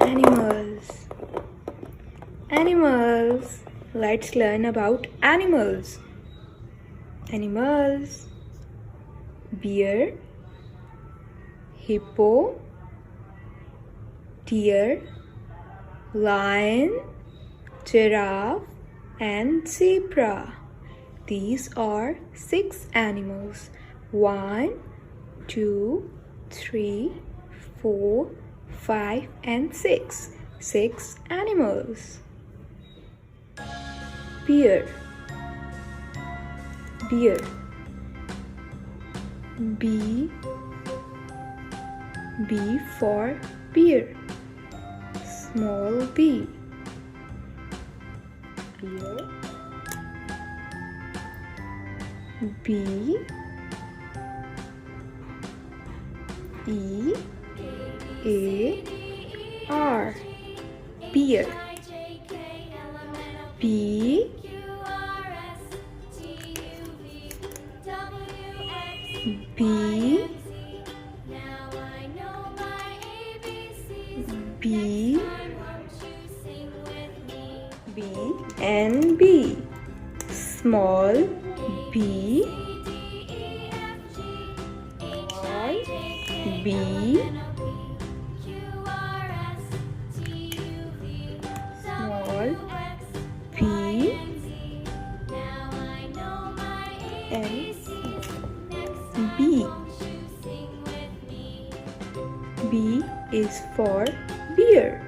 Animals. Animals. Let's learn about animals. Animals. Bear, hippo, deer, lion, giraffe, and zebra. These are 6 animals. 1, 2, 3, 4, 5, and 6. 6 animals. Bear. Bear. B for bear. Small b. Bear. B E A R. Bear. B B B B and B. Small b, small b, small p and B. B is for bear.